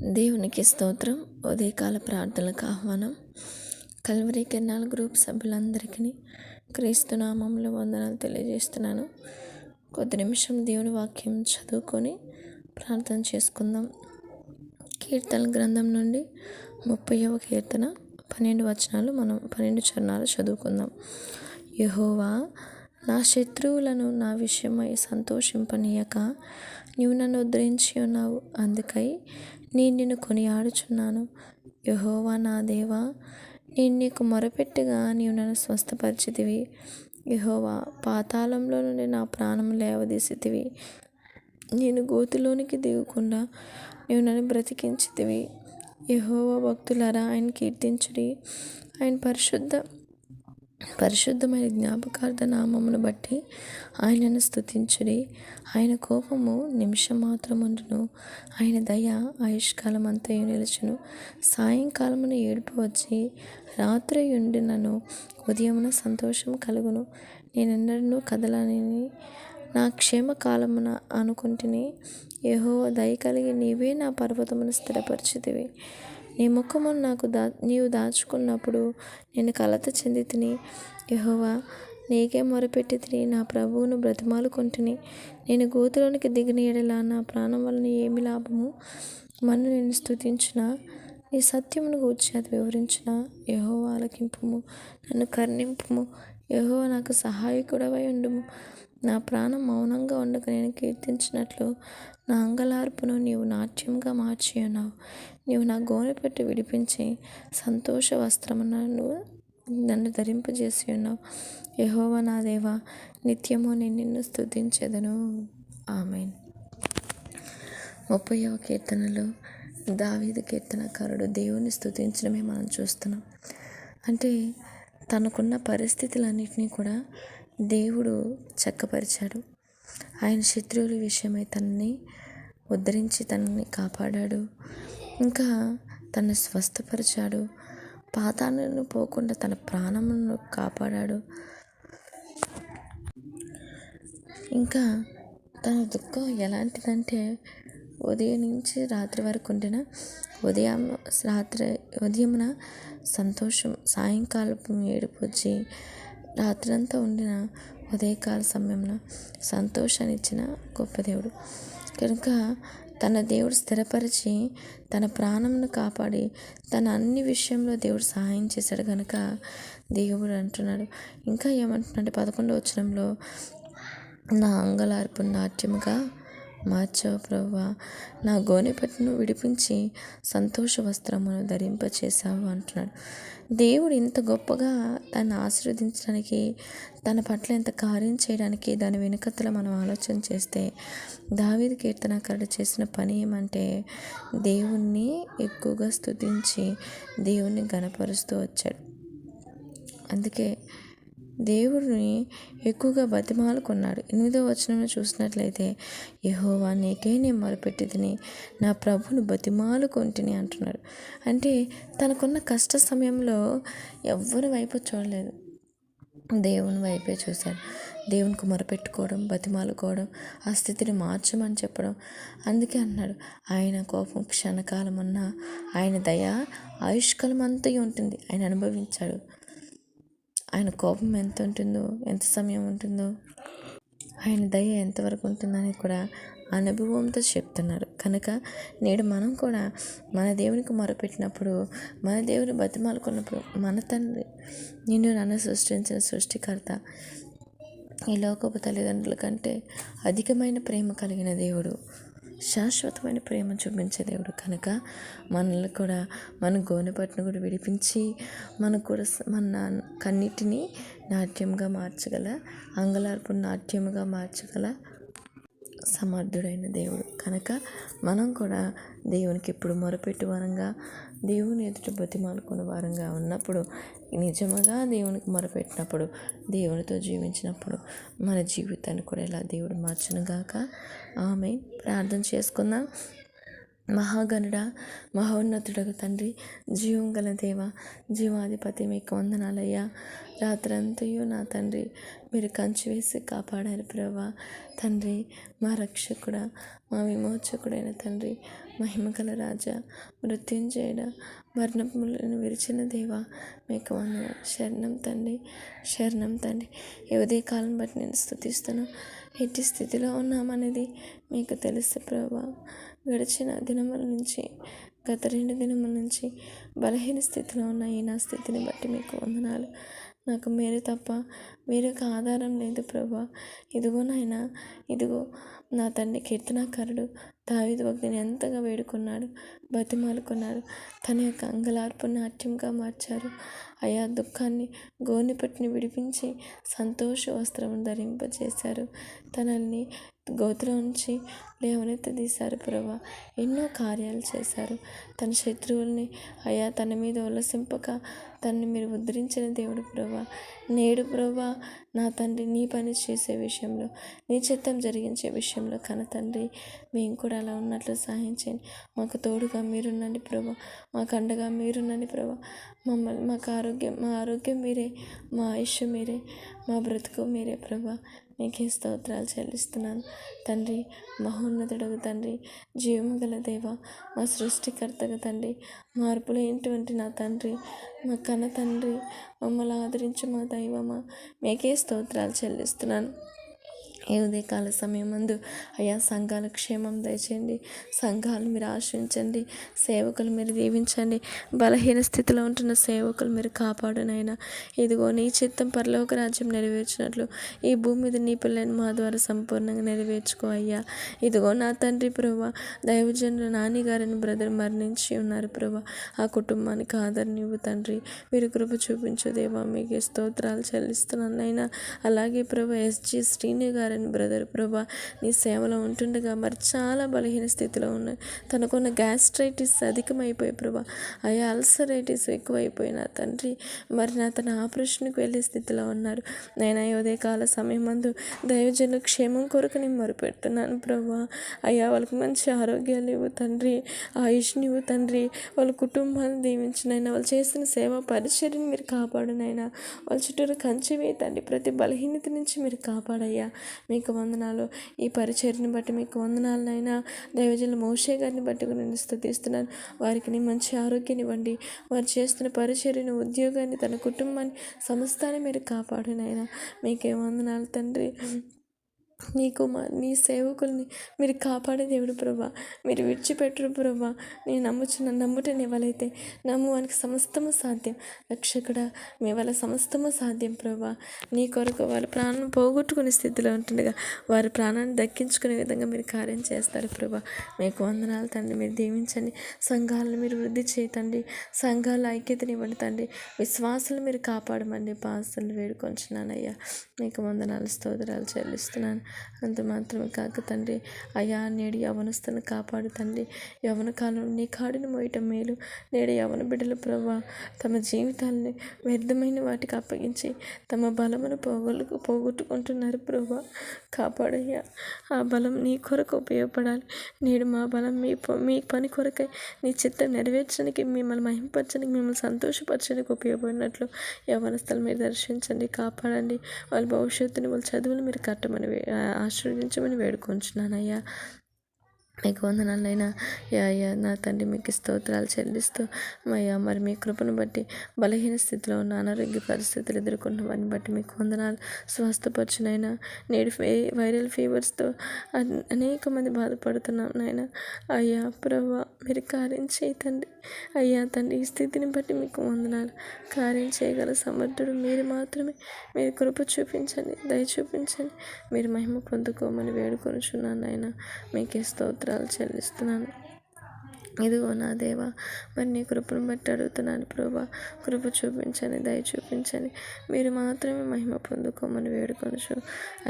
దేవునికి స్తోత్రం. ఉదయకాల ప్రార్థనలకు ఆహ్వానం. కల్వరి కెనాల్ గ్రూప్ సభ్యులందరికీ క్రీస్తు నామంలో వందనాలు తెలియజేస్తున్నాను. కొద్ది నిమిషం దేవుని వాక్యం చదువుకొని ప్రార్థన చేసుకుందాం. కీర్తన గ్రంథం నుండి 30వ కీర్తన 12 వచనాలు, మనం 12 చరణాలు చదువుకుందాం. యెహోవా, నా శత్రువులను నా విషయమై సంతోషింపనీయక నీవు నన్ను ఉద్ధరించి ఉన్నావు. అందుకై నేను నిన్ను కొనియాడుచున్నాను. యెహోవా నా దేవా, నేను నీకు మొరపెట్టగా నీవు నన్ను స్వస్థపరిచితివి. యెహోవా, పాతాళంలో నుండి నా ప్రాణం లేవదీసితివి. నేను గోతిలోనికి దిగకుండా నీవు నన్ను బ్రతికించితివి. యెహోవా భక్తులారా ఆయన కీర్తించుడి. ఆయన పరిశుద్ధమైన జ్ఞాపకార్థ నామమును బట్టి ఆయనను స్తుతించుడి. ఆయన కోపము నిమిషం మాత్రముండును, ఆయన దయ ఆయుష్కాలం అంతయు నిలుచును. సాయంకాలమున ఏడుపు వచ్చి రాత్రి ఉండినను ఉదయమున సంతోషం కలుగును. నేనెన్నడూ కదలని నా క్షేమకాలమున అనుకుంటుని. యెహోవా దయ కలిగి నీవే నా పర్వతమును స్థిరపరిచితివి. నీ ముఖమును నీవు దాచుకున్నప్పుడు నేను కలత చెంది తిని. యెహోవా, నీకే మొరపెట్టి తిని నా ప్రభువును బ్రతిమాలుకొంటిని. నేను గోతిలోనికి దిగిన ఎడల నా ప్రాణం వలన ఏమి లాభము? మన్ను నేను స్తుతించిన నీ సత్యమును గూర్చి అది వివరించిన. యెహోవా ఆలకింపుము, నన్ను కరుణింపుము. యెహోవా నాకు సహాయకుడవై ఉండుము. నా ప్రాణం మౌనంగా ఉండక నేను కీర్తించినట్లు నా అంగలార్పును నీవు నాట్యంగా మార్చి ఉన్నావు. నీవు నా గోనె పెట్టి విడిపించి సంతోష వస్త్రమును నన్ను ధరింపజేసి ఉన్నావు. యెహోవా నా దేవా, నిత్యము నేను నిన్ను స్తుతించెదను. ఆమేన్. 30వ కీర్తనలో దావీదు కీర్తనకారుడు దేవుని స్తుతించడమే మనం చూస్తున్నాం. అంటే తనకున్న పరిస్థితులన్నింటినీ కూడా దేవుడు చక్కపరిచాడు. ఆయన శత్రువుల విషయమై తనని ఉద్ధరించి తనని కాపాడాడు. ఇంకా తనను స్వస్థపరిచాడు. పాతాళాలను పోకుండా తన ప్రాణములను కాపాడాడు. ఇంకా తన దుఃఖం ఎలాంటిదంటే ఉదయం నుంచి రాత్రి వరకు ఉండిన ఉదయమున సంతోషం, సాయంకాలపు ఏడుపు వచ్చి రాత్రంతా ఉండిన ఉదయకాల సమయమున సంతోషాన్ని ఇచ్చిన గొప్ప దేవుడు కనుక తన దేవుడు స్థిరపరిచి తన ప్రాణంను కాపాడి తన అన్ని విషయంలో దేవుడు సహాయం చేశాడు. కనుక దేవుడు అంటున్నాడు, ఇంకా ఏమంటున్నాడు 11వ వచనంలో, నా అంగలార్పు నాట్యముగా మార్చావు ప్రభువా, నా గోనెపట్టును విడిపించి సంతోష వస్త్రమును ధరింపచేశావు అంటున్నాడు. దేవుడు ఇంత గొప్పగా తను ఆశీర్వదించడానికి, తన పట్ల ఎంత కార్యం చేయడానికి దాని వెనుకతల మనం ఆలోచన చేస్తే దావీదు కీర్తనకారుడు చేసిన పని ఏమంటే దేవుణ్ణి ఎక్కువగా స్తుతించి దేవుణ్ణి ఘనపరుస్తూ వచ్చాడు. అందుకే దేవుడిని ఎక్కువగా బతిమాలుకున్నాడు. 8వ వచనంలో చూసినట్లయితే, యెహోవా, నీకే నేను మొరపెట్టితిని, నా ప్రభువును బతిమాలుకొంటిని అంటున్నాడు. అంటే తనకున్న కష్ట సమయంలో ఎవ్వరి వైపు చూడలేదు, దేవుని వైపే చూశాడు. దేవునికి మొరపెట్టుకోవడం, బతిమాలుకోవడం, ఆ స్థితిని మార్చమని చెప్పడం. అందుకే అన్నాడు, ఆయన కోపం క్షణకాలమన్నా ఆయన దయ ఆయుష్కాలం అంతయు ఉంటుంది. ఆయన అనుభవించాడు. ఆయన కోపం ఎంత ఉంటుందో, ఎంత సమయం ఉంటుందో, ఆయన దయ ఎంతవరకు ఉంటుందని కూడా అనుభవంతో చెప్తున్నాడు. కనుక నేడు మనం కూడా మన దేవునికి మొరపెట్టినప్పుడు, మన దేవుని బతిమాలుకున్నప్పుడు, మన తండ్రి నిన్ను నన్ను సృష్టించిన సృష్టికర్త, ఈ లోకపు తల్లిదండ్రుల కంటే అధికమైన ప్రేమ కలిగిన దేవుడు, శాశ్వతమైన ప్రేమ చూపించే దేవుడు. కనుక మనల్ని కూడా మన గోనెపట్టును కూడా విడిపించి మనకు కూడా మన కన్నిటిని నాట్యంగా మార్చగల, అంగలార్పును నాట్యముగా మార్చగల సమర్థుడైన దేవుడు. కనుక మనం కూడా దేవునికి ఎప్పుడు మొరపెట్టు వారంగా, దేవుని ఎదుట బతిమాలుకున్న వారంగా ఉన్నప్పుడు, నిజముగా దేవునికి మొరపెట్టినప్పుడు, దేవునితో జీవించినప్పుడు మన జీవితాన్ని కూడా ఇలా దేవుడు మార్చునుగాక. ఆమేన్. ప్రార్థన చేసుకుందాం. మహాగణుడా, మహోన్నతుడకు తండ్రి, జీవం గల దేవ, జీవాధిపతి, మీకు వందనాలయ్యా. రాత్రంతయు నా తండ్రి మీరు కంచి వేసి కాపాడారు ప్రభా. తండ్రి, మా రక్షకుడా, మా విమోచకుడైన తండ్రి, మహిమగల రాజా, మృత్యుంజయుడ, మరణములను విరిచిన దేవా, మీకు వందనాలు. శరణం తండ్రి, శరణం తండ్రి. ఈ ఉదయకాలం బట్టి నేను స్తుతిస్తాను. ఎట్టి స్థితిలో ఉన్నామనేది మీకు తెలుసు ప్రభా. గడిచిన దినముల నుంచి, గత 2 దినముల నుంచి బలహీన స్థితిలో ఉన్న ఈ నా స్థితిని బట్టి మీకు వందనాలు. నాకు మీరు తప్ప వేరొక ఆధారం లేదు ప్రభా. ఇదిగో నాయనా, ఇదిగో నా తండ్రి కీర్తనాకారుడు దావీదు భక్తిని ఎంతగా వేడుకున్నాడు, బతిమాలుకున్నాడు. తన యొక్క అంగలార్పు నాట్యంగా మార్చారు. అయా, దుఃఖాన్ని గోనెపట్టుని విడిపించి సంతోష వస్త్రం ధరింపజేశారు. తనల్ని గోతులో ఉంచి లేవనెత్తదీశారు ప్రభా. ఎన్నో కార్యాలు చేశారు. తన శత్రువుల్ని అయా తన మీద ఉల్లసింపక తనని మీరు ఉద్ధరించిన దేవుడు ప్రభా. నేడు ప్రభా నా తండ్రి, నీ పని చేసే విషయంలో, నీ చిత్తం జరిగించే విషయంలో కన తండ్రి, మేము కూడా అలా ఉన్నట్లు సహాయం చేయండి. మాకు తోడుగా మీరునండి ప్రభా. మాకు అండగా మీరునండి ప్రభా. మా ఆరోగ్యం మీరే, మా ఆయుష్ మీరే, మా బ్రతుకు మీరే ప్రభా. మీకే స్తోత్రాలు చెల్లిస్తున్నాను తండ్రి. మహోన్నతుడగు తండ్రి, జీవము గల దేవ, మా సృష్టికర్తగా తండ్రి, మార్పులు ఏంటువంటి నా తండ్రి, మా కన్న తండ్రి, మమ్మల్ని ఆదరించి మా దైవమా, మీకే స్తోత్రాలు చెల్లిస్తున్నాను. ఏ ఉదయకాల సమయం మందు అయా సంఘాల క్షేమం దయచేయండి. సంఘాలు మీరు ఆశ్రయించండి. సేవకులు మీరు దీవించండి. బలహీన స్థితిలో ఉంటున్న సేవకులు మీరు కాపాడునైనా. ఇదిగో నీ చిత్తం పరలోక రాజ్యం నెరవేర్చినట్లు ఈ భూమి మీద నీ పిల్లని మా ద్వారా సంపూర్ణంగా నెరవేర్చుకో అయ్యా. ఇదిగో నా తండ్రి ప్రభా, దైవజనులు నాని గారిని బ్రదర్ మరణించి ఉన్నారు ప్రభా. ఆ కుటుంబానికి ఆదరణ ఇవ్వు తండ్రి. మీరు కృప చూపించు దేవా. మీకు స్తోత్రాలు చెల్లిస్తున్నాను అయినా. అలాగే ప్రభా, ఎస్జి శ్రీని గారు బ్రదర్ ప్రభా, నీ సేవలో ఉంటుండగా మరి చాలా బలహీన స్థితిలో ఉన్నాయి. తనకున్న గ్యాస్ట్రైటిస్ అధికమైపోయి ప్రభా, అయ్యా అల్సరైటిస్ ఎక్కువైపోయిన తండ్రి, మరి నా తన ఆపరేషన్కి వెళ్ళే స్థితిలో ఉన్నారు. నేను ఉదయకాల సమయం మందు దైవజనుల క్షేమం కొరకు నేను మొరుపెడుతున్నాను ప్రభా. అయ్యా వాళ్ళకి మంచి ఆరోగ్యాలు ఇవ్వు తండ్రి, ఆయుష్ని ఇవ్వు తండ్రి. వాళ్ళ కుటుంబాన్ని దీవించినైనా, వాళ్ళు చేసిన సేవా పరిచర్యని మీరు కాపాడునైనా. వాళ్ళ చుట్టూరు కంచి వేయండి. ప్రతి బలహీనత నుంచి మీరు కాపాడయ్యా. మీకు వందనాలు. ఈ పరిచర్ని బట్టి మీకు వందనాలనైనా. దైవజనులు మోషే గారిని బట్టి నేను స్తుతిస్తున్నాను. వారికి నీ మంచి ఆరోగ్యాన్ని ఇవ్వండి. వారు చేస్తున్న పరిచర్యను, ఉద్యోగాన్ని, తన కుటుంబాన్ని, సమస్తాన్ని మీరు కాపాడునైనా. మీకే వందనాలు తండ్రి. నీ సేవకుల్ని మీరు కాపాడే దేవుడు ప్రభా. మీరు విడిచిపెట్టరు ప్రభా. నేను నమ్ముటని ఎవరైతే నమ్మువానికి సమస్తము సాధ్యం. రక్షకుడా, మీ వల్ల సమస్తము సాధ్యం ప్రభా. నీ కొరకు వారి ప్రాణం పోగొట్టుకునే స్థితిలో ఉంటుండగా వారి ప్రాణాన్ని దక్కించుకునే విధంగా మీరు కార్యం చేస్తారు ప్రభా. మీకు వందనాలు తండ్రి. మీరు దీవించండి. సంఘాలను మీరు వృద్ధి చేయతండి. సంఘాల ఐక్యతని ఇవ్వండి తండ్రి. విశ్వాసాలు మీరు కాపాడమండి. పాస్తులు వేడుకొంచున్నానయ్యా. మీకు వందనాలు, స్తోత్రాలు చెల్లిస్తున్నాను. అంత మాత్రమే కాక తండ్రి, అయ్యా నేడు యవనస్తులను కాపాడు తండ్రి. యవన కాలంలో నీ కాడిని మోయటం మేలు. నేడు యవన బిడ్డల ప్రభా తమ జీవితాలని వ్యర్థమైన వాటికి అప్పగించి తమ బలమును పోగొట్టుకుంటున్నారు ప్రభా. కాపాడయ్యా. ఆ బలం నీ కొరకు ఉపయోగపడాలి. నేడు మా బలం మీ పని కొరకై, నీ చిత్తం నెరవేర్చడానికి, మిమ్మల్ని మహింపరచడానికి, మిమ్మల్ని సంతోషపరచడానికి ఉపయోగపడినట్లు యవనస్తులు మీరు దర్శించండి, కాపాడండి. వాళ్ళ భవిష్యత్తుని, వాళ్ళ చదువులు మీరు కట్టమని ఆశీర్వదించమని వేడుకొంచున్నానయ్యా. మీకు వందనాలైనా. అయ్యా నా తండ్రి, మీకు స్తోత్రాలు చెల్లిస్తూ అయ్యా, మరి మీ కృపను బట్టి బలహీన స్థితిలో ఉన్న, అనారోగ్య పరిస్థితులు ఎదుర్కొన్న వారిని బట్టి మీకు వందనాలు. స్వస్థపరచునైనా. నేడు వైరల్ ఫీవర్స్తో అనేక మంది బాధపడుతున్నాం నాయన. అయ్యా ప్రభా, మీరు కార్యం చేయతండి. అయ్యా తండ్రి, ఈ స్థితిని బట్టి మీకు వందనాలు. కార్యం చేయగల సమర్థుడు మీరు మాత్రమే. మీరు కృప చూపించండి, దయ చూపించండి. మీరు మహిమ పొందుకోమని వేడుకొనుచున్నాను నాయన. మీకే స్తోత్రాలు చెల్లిస్తున్నాను. ఇదిగో నా దేవా, మరి నీ కృపను బట్టి అడుగుతున్నాను ప్రభా. కృప చూపించండి, దయ చూపించండి. మీరు మాత్రమే మహిమ పొందుకోమని వేడుకొనుచు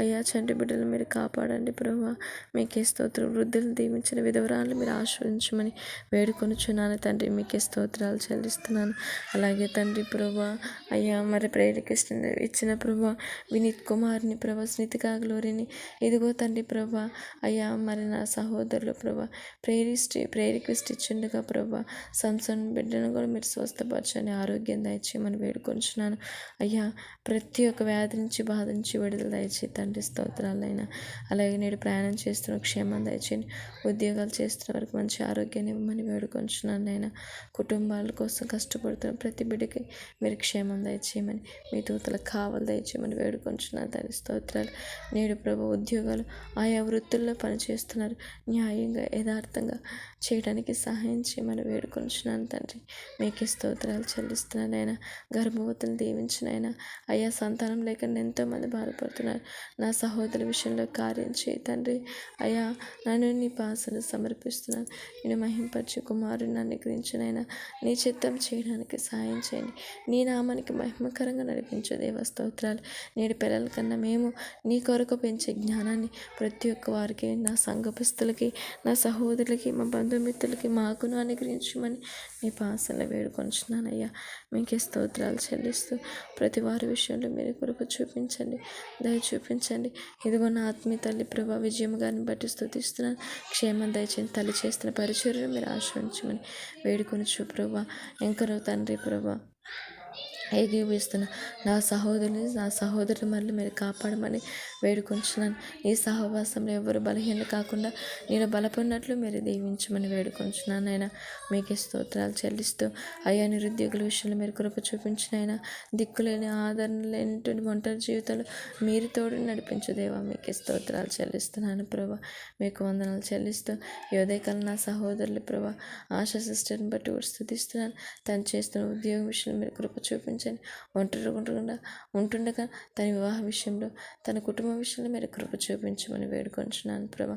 అయ్యా. చంటి బిడ్డలు మీరు కాపాడండి ప్రభా. మీకే స్తోత్రం. వృద్ధులు దీవించిన విధవరాలు మీరు ఆశ్రయించమని వేడుకొనుచున్నాను తండ్రి. మీకే స్తోత్రాలు చెల్లిస్తున్నాను. అలాగే తండ్రి ప్రభా, అయ్యా మరి ప్రేరికృష్ణ ఇచ్చిన ప్రభా వినీత్ కుమార్ని ప్రభా, స్నితికా గ్లోరీని, ఇదిగో తండ్రి ప్రభా. అయ్యా మరి నా సహోదరులు ప్రభా ప్రేరిక్రిస్ట్ స్వస్థపరిచిండగా ప్రభా సంసన్ బిడ్డను కూడా మీరు స్వస్థపరచండి, ఆరోగ్యం దయచేయమని వేడుకొంచున్నాను అయ్యా. ప్రతి ఒక్క వ్యాధి నుంచి బాధ నుంచి విడుదల దయచేయి తండ్రి, స్తోత్రాలైనా. అలాగే నేడు ప్రయాణం చేస్తున్న క్షేమం దయచేయండి, ఉద్యోగాలు చేస్తున్న వరకు మంచి ఆరోగ్యాన్ని ఇవ్వమని వేడుకొంచున్నాను నైనా. కుటుంబాల కోసం కష్టపడుతున్న ప్రతి బిడ్డకి మీరు క్షేమం దయచేయమని, మీ దూతలకు కావాలి దయచేయమని వేడుకొంచున్నాను తండ్రి, స్తోత్రాలు. నేడు ప్రభు ఉద్యోగాలు ఆయా వృత్తుల్లో పనిచేస్తున్నారు, న్యాయంగా యథార్థంగా చేయడానికి సహాయం చేయమని వేడుకొంచున్నాను తండ్రి. మీకే స్తోత్రాలు చెల్లిస్తున్నాను ఆయన. గర్భవతులు దీవించినైనా అయ్యా, సంతానం లేక ఎంతోమంది బాధపడుతున్నారు. నా సహోదరి విషయంలో కార్యం చేయి తండ్రి. అయ్యా, నన్ను నీ పాసలు సమర్పిస్తున్నాను. నేను మహింపరిచి కుమారుని అనుగ్రహించినైనా నీ చిత్తం చేయడానికి సహాయం చేయండి. నీ నామానికి మహిమకరంగా నడిపించు దేవ, స్తోత్రాలు. నేడు పిల్లల కన్నా మేము నీ కొరకు పెంచే జ్ఞానాన్ని ప్రతి ఒక్క వారికి, నా సంఘపుస్తులకి, నా సహోదరులకి, మా బంధుమిత్రులకి, మాకును అనుగ్రహించమని నీ పాసలు వేడుకొంచున్నానయ్యా. మీకే స్తోత్రాలు చెల్లిస్తూ ప్రతి వారి విషయంలో మీరు కృప చూపించండి, దయ చూపించండి. ఇదిగో నా ఆత్మీయ తల్లి ప్రభా విజయం గారిని బట్టి స్తుతిస్తున్నాను. క్షేమం దయచేయండి. తల్లి చేస్తున్న పరిచర్యను మీరు ఆశ్రయించమని వేడుకొనుచు ప్రభా. ఎంకరో తండ్రి ప్రభా ఏకీభవిస్తున్న నా సహోదరులు మళ్ళీ మీరు కాపాడమని వేడుకొంచున్నాను. ఈ సహవాసంలో ఎవరు బలహీన కాకుండా నేను బలపడినట్లు మీరు దీవించమని వేడుకొంచున్నాను అయినా. మీకే స్తోత్రాలు చెల్లిస్తూ అయ్యా, నిరుద్యోగుల విషయంలో మీరు కృప చూపించినైనా, దిక్కులేని ఆదరణ లేనటువంటి ఒంటరి జీవితాలు మీరు తోడు నడిపించు దేవా. మీకే స్తోత్రాలు చెల్లిస్తున్నాను ప్రభా. మీకు వందనాలు చెల్లిస్తూ ఈ ఉదయకాలం నా సహోదరులు ప్రభా ఆశా సిస్టర్ని బట్టి కూడా స్తుతిస్తున్నాను. తను చేస్తున్న ఉద్యోగం విషయంలో మీరు కృప చూపించండి. ఒంటరిగా ఉంటుండగా తన వివాహ విషయంలో, తన కుటుంబ విషయంలో మీరు కృప చూపించమని వేడుకొంచున్నాను ప్రభా.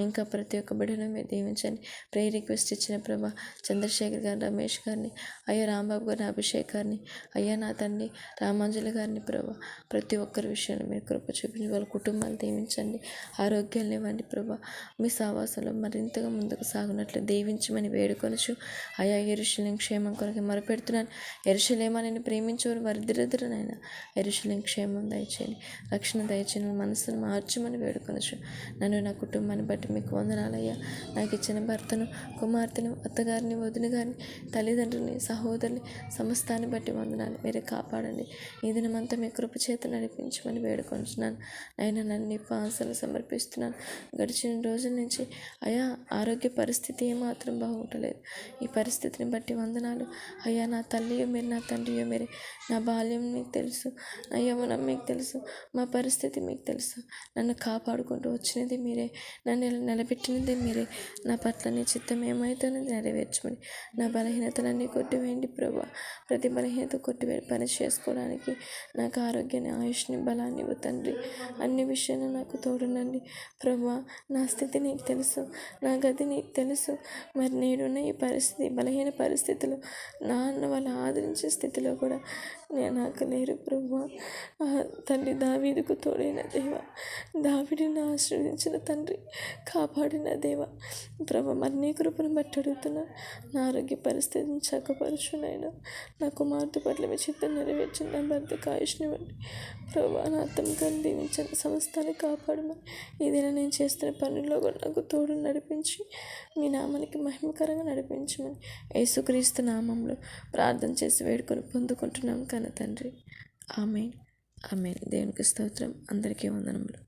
ఇంకా ప్రతి ఒక్క బిడ్డను మీరు దీవించండి. ప్రేయర్ రిక్వెస్ట్ ఇచ్చిన ప్రభా చంద్రశేఖర్ గారిని, రమేష్ గారిని, అయ్యా రాంబాబు గారిని, అభిషేక్ గారిని, అయ్యా నా తండ్రి రామాంజలి గారిని ప్రభా ప్రతి ఒక్కరి విషయంలో మీరు కృప చూపించి వాళ్ళ కుటుంబాలు దీవించండి, ఆరోగ్యాలు ఇవ్వండి ప్రభా. మీ సావాసంలో మరింతగా ముందుకు సాగునట్లు దీవించమని వేడుకొనుచు అయ్యా, యెరూషలేము క్షేమం కొరకు మొరపెడుతున్నాను. యెరూషలేమా నేను ప్రేమించేవారు వరిదిరదురనైనా యెరూషలేము క్షేమం దయచేయండి, రక్షణ దయచేయండి, మనసును మార్చమని వేడుకొనచ్చు. నన్ను నా కుటుంబాన్ని బట్టి మీకు వందనాలయ్యా. నాకు ఇచ్చిన భర్తను, కుమార్తెను, అత్తగారిని, వదిన గారిని, తల్లిదండ్రులని, సహోదరుని, సమస్తాన్ని బట్టి వందనాలు. మీరే కాపాడండి. ఈ దినమంతా మీ కృప చేత నడిపించమని వేడుకొంచున్నాను. అయినా నన్ను నీ పాసలు సమర్పిస్తున్నాను. గడిచిన రోజుల నుంచి అయ్యా ఆరోగ్య పరిస్థితి ఏమాత్రం బాగుంటలేదు. ఈ పరిస్థితిని బట్టి వందనాలు అయ్యా. నా తల్లియో మీరు, నా తండ్రియో మీరే. నా బాల్యం మీకు తెలుసు, నా యవ్వనం మీకు తెలుసు, మా పరిస్థితి మీకు తెలుసు. నన్ను కాపాడుకుంటూ వచ్చినది మీరే, నన్ను నిలబెట్టినది మీరే. నా పట్ల నీ చిత్తం ఏమైతుందో నెరవేర్చమని నా బలహీనతలన్నీ కొట్టివేయండి ప్రభా. ప్రతి బలహీనత కొట్టివేయండి. పని చేసుకోవడానికి నాకు ఆరోగ్యాన్ని, ఆయుష్ని, బలాన్ని ఇవ్వు తండ్రి. అన్ని విషయాలు నాకు తోడునండి ప్రభా. నా స్థితి నీకు తెలుసు, నా గతి నీకు తెలుసు. మరి నేడున్న ఈ పరిస్థితి, బలహీన పరిస్థితులు, నాన్న వాళ్ళు ఆదరించే స్థితిలో కూడా నాకు లేరు ప్రభా. తండ్రి దావీదుకు తోడైన దేవ, దావీదుని ఆశ్రయించిన తండ్రి, కాపాడిన దేవ ప్రభా. మరి నీ కృపను బట్టి అడుగుతున్నా. నా ఆరోగ్య పరిస్థితిని చక్కపరచునైనా. నా కుమార్తె పట్ల మీ చిత్తం నెరవేర్చిన నా భర్తకు ఆయుష్ని బట్టి ప్రభా. నా అత్తమ్మగారిని దీవించండి, సమస్తాన్ని కాపాడమని. ఏదైనా నేను చేస్తున్న పనుల్లో కూడా నాకు తోడు నడిపించి మీ నామానికి మహిమకరంగా నడిపించమని యేసుక్రీస్తు నామంలో ప్రార్థన చేసి వేడుకొని పొందుకుంటున్నాం కన్న తండ్రి. ఆమేన్, ఆమేన్. దేవునికి స్తోత్రం. అందరికీ వందనములు.